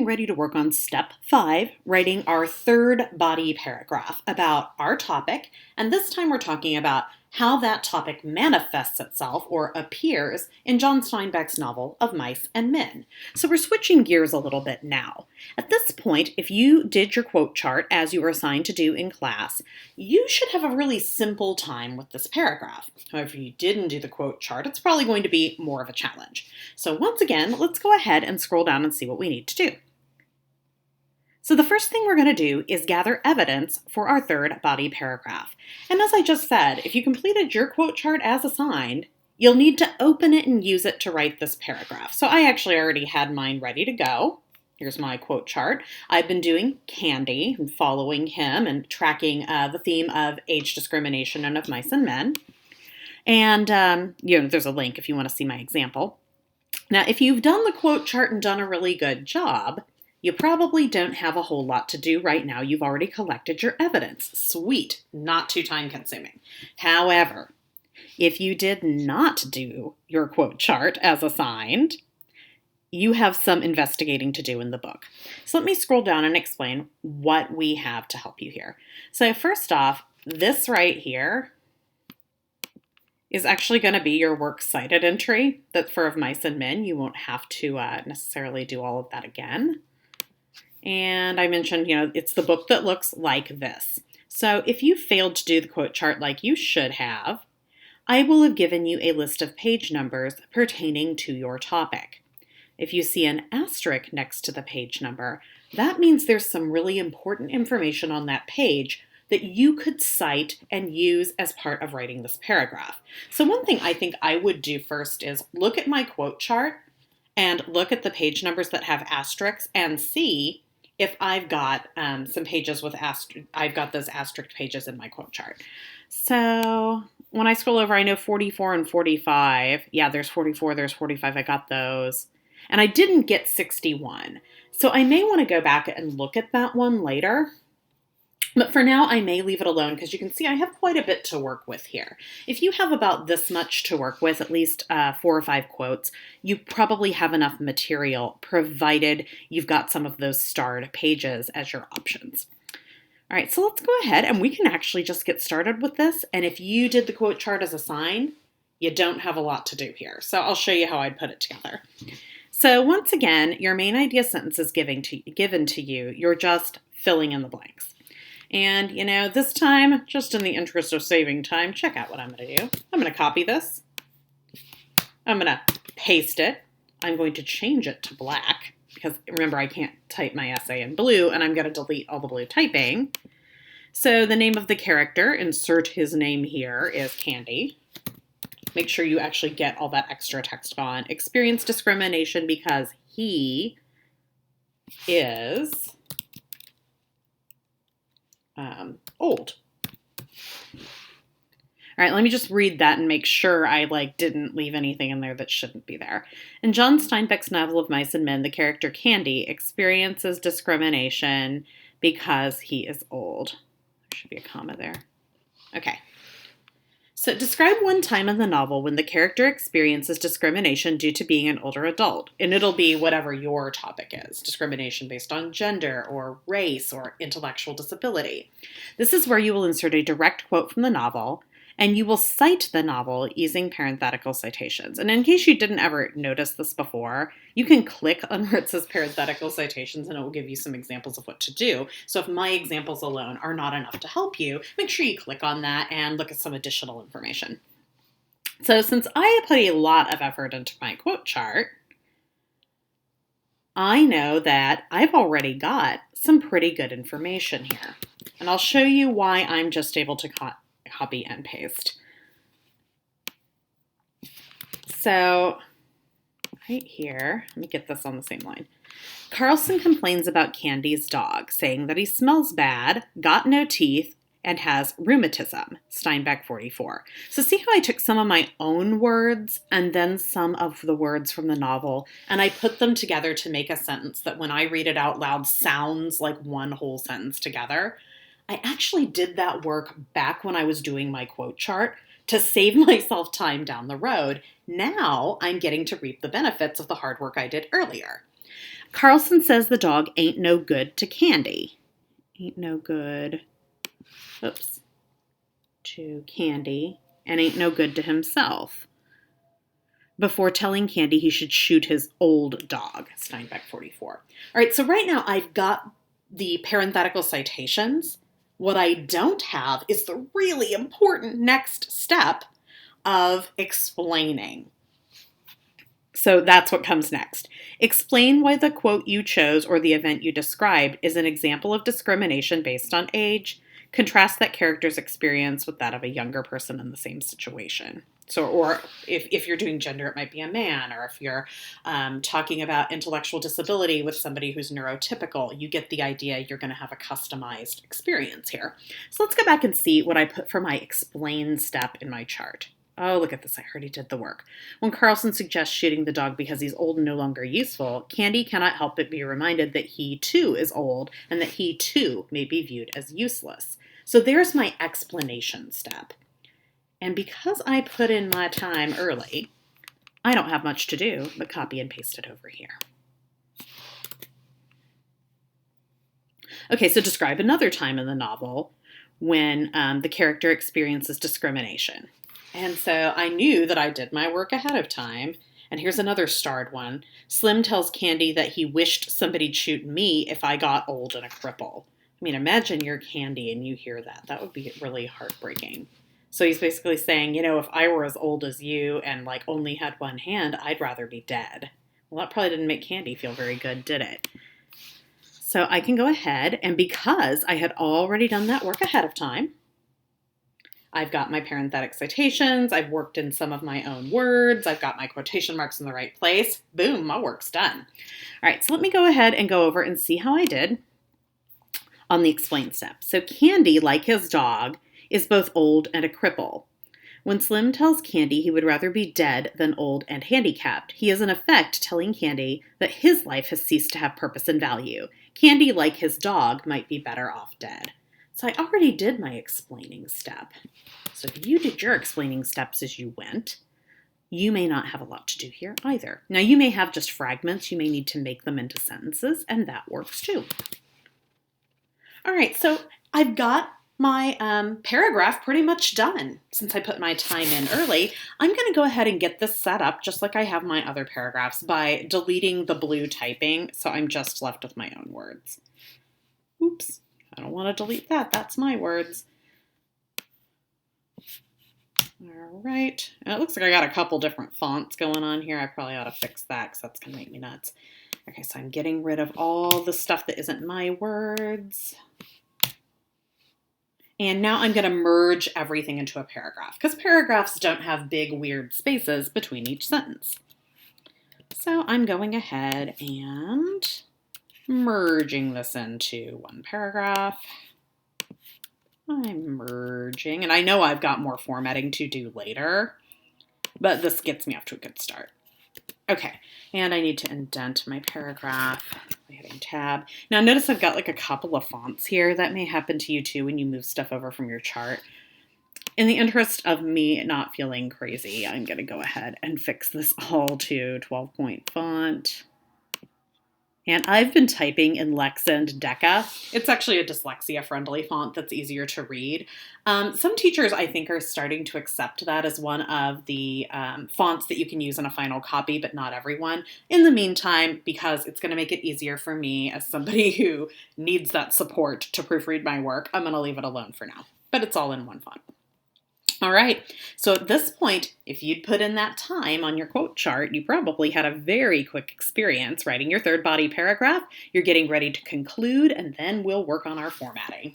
Ready to work on step 5, writing our third body paragraph about our topic. And this time we're talking about how that topic manifests itself or appears in John Steinbeck's novel of Mice and Men. So we're switching gears a little bit now. At this point, if you did your quote chart as you were assigned to do in class, you should have a really simple time with this paragraph. However, if you didn't do the quote chart, it's probably going to be more of a challenge. So once again, let's go ahead and scroll down and see what we need to do. So the first thing we're going to do is gather evidence for our third body paragraph. And as I just said, if you completed your quote chart as assigned, you'll need to open it and use it to write this paragraph. So I actually already had mine ready to go. Here's my quote chart. I've been doing Candy and following him and tracking the theme of age discrimination and of mice and men. And, there's a link if you want to see my example. Now, if you've done the quote chart and done a really good job, you probably don't have a whole lot to do right now. You've already collected your evidence. Sweet, not too time-consuming. However, if you did not do your quote chart as assigned, you have some investigating to do in the book. So let me scroll down and explain what we have to help you here. So first off, this right here is actually going to be your works cited entry. That's for Of Mice and Men. You won't have to necessarily do all of that again. And I mentioned, it's the book that looks like this. So if you failed to do the quote chart like you should have, I will have given you a list of page numbers pertaining to your topic. If you see an asterisk next to the page number, that means there's some really important information on that page that you could cite and use as part of writing this paragraph. So one thing I think I would do first is look at my quote chart and look at the page numbers that have asterisks and see if I've got some pages with I've got those asterisk pages in my quote chart. So when I scroll over, I know 44 and 45. Yeah, there's 44, there's 45. I got those. And I didn't get 61. So I may want to go back and look at that one later. But for now, I may leave it alone because you can see I have quite a bit to work with here. If you have about this much to work with, at least 4 or 5 quotes, you probably have enough material, provided you've got some of those starred pages as your options. All right, so let's go ahead and we can actually just get started with this. And if you did the quote chart as assigned, you don't have a lot to do here. So I'll show you how I'd put it together. So once again, your main idea sentence is given to you. You're just filling in the blanks. And, this time, just in the interest of saving time, check out what I'm going to do. I'm going to copy this. I'm going to paste it. I'm going to change it to black because, remember, I can't type my essay in blue, and I'm going to delete all the blue typing. So the name of the character, insert his name here, is Candy. Make sure you actually get all that extra text on. Experience discrimination because he is old. All right, let me just read that and make sure I didn't leave anything in there that shouldn't be there. In John Steinbeck's novel of Mice and Men, the character Candy experiences discrimination because he is old. There should be a comma there. Okay. So describe one time in the novel when the character experiences discrimination due to being an older adult. And it'll be whatever your topic is, discrimination based on gender or race or intellectual disability. This is where you will insert a direct quote from the novel, and you will cite the novel using parenthetical citations. And in case you didn't ever notice this before, you can click on where it says parenthetical citations and it will give you some examples of what to do. So if my examples alone are not enough to help you, make sure you click on that and look at some additional information. So since I put a lot of effort into my quote chart, I know that I've already got some pretty good information here. And I'll show you why I'm just able to copy and paste. So right here, let me get this on the same line. Carlson complains about Candy's dog, saying that he smells bad, got no teeth, and has rheumatism, Steinbeck 44. So see how I took some of my own words and then some of the words from the novel, and I put them together to make a sentence that when I read it out loud sounds like one whole sentence together. I actually did that work back when I was doing my quote chart to save myself time down the road. Now I'm getting to reap the benefits of the hard work I did earlier. Carlson says the dog ain't no good to Candy. Ain't no good, to Candy, and ain't no good to himself, before telling Candy he should shoot his old dog. Steinbeck 44. All right, so right now I've got the parenthetical citations. What I don't have is the really important next step of explaining. So that's what comes next. Explain why the quote you chose or the event you described is an example of discrimination based on age. Contrast that character's experience with that of a younger person in the same situation. So, or if you're doing gender, it might be a man, or if you're talking about intellectual disability with somebody who's neurotypical, you get the idea you're going to have a customized experience here. So let's go back and see what I put for my explain step in my chart. Oh, look at this. I already did the work. When Carlson suggests shooting the dog because he's old and no longer useful, Candy cannot help but be reminded that he too is old and that he too may be viewed as useless. So there's my explanation step. And because I put in my time early, I don't have much to do but copy and paste it over here. Okay, so describe another time in the novel when the character experiences discrimination. And so I knew that I did my work ahead of time. And here's another starred one. Slim tells Candy that he wished somebody'd shoot me if I got old and a cripple. I mean, imagine you're Candy and you hear that. That would be really heartbreaking. So he's basically saying, you know, if I were as old as you and like only had one hand, I'd rather be dead. Well, that probably didn't make Candy feel very good, did it? So I can go ahead, and because I had already done that work ahead of time, I've got my parenthetic citations, I've worked in some of my own words, I've got my quotation marks in the right place. Boom, my work's done. All right, so let me go ahead and go over and see how I did on the explain step. So Candy, like his dog, is both old and a cripple. When Slim tells Candy he would rather be dead than old and handicapped, he is in effect telling Candy that his life has ceased to have purpose and value. Candy, like his dog, might be better off dead. So I already did my explaining step. So if you did your explaining steps as you went, you may not have a lot to do here either. Now you may have just fragments. You may need to make them into sentences, and that works too. All right, so I've got my paragraph pretty much done. Since I put my time in early, I'm going to go ahead and get this set up just like I have my other paragraphs by deleting the blue typing, so I'm just left with my own words. Oops, I don't want to delete that. That's my words. All right, and it looks like I got a couple different fonts going on here. I probably ought to fix that because that's going to make me nuts. Okay, so I'm getting rid of all the stuff that isn't my words. And now I'm going to merge everything into a paragraph because paragraphs don't have big, weird spaces between each sentence. So I'm going ahead and merging this into one paragraph. I'm merging, and I know I've got more formatting to do later, but this gets me off to a good start. Okay, and I need to indent my paragraph by hitting tab. Now notice I've got like a couple of fonts here. That may happen to you too when you move stuff over from your chart. In the interest of me not feeling crazy, I'm going to go ahead and fix this all to 12-point font. And I've been typing in Lexend Deca. It's actually a dyslexia-friendly font that's easier to read. Some teachers, I think, are starting to accept that as one of the fonts that you can use in a final copy, but not everyone. In the meantime, because it's going to make it easier for me as somebody who needs that support to proofread my work, I'm going to leave it alone for now. But it's all in one font. All right, so at this point, if you'd put in that time on your quote chart, you probably had a very quick experience writing your third body paragraph. You're getting ready to conclude, and then we'll work on our formatting.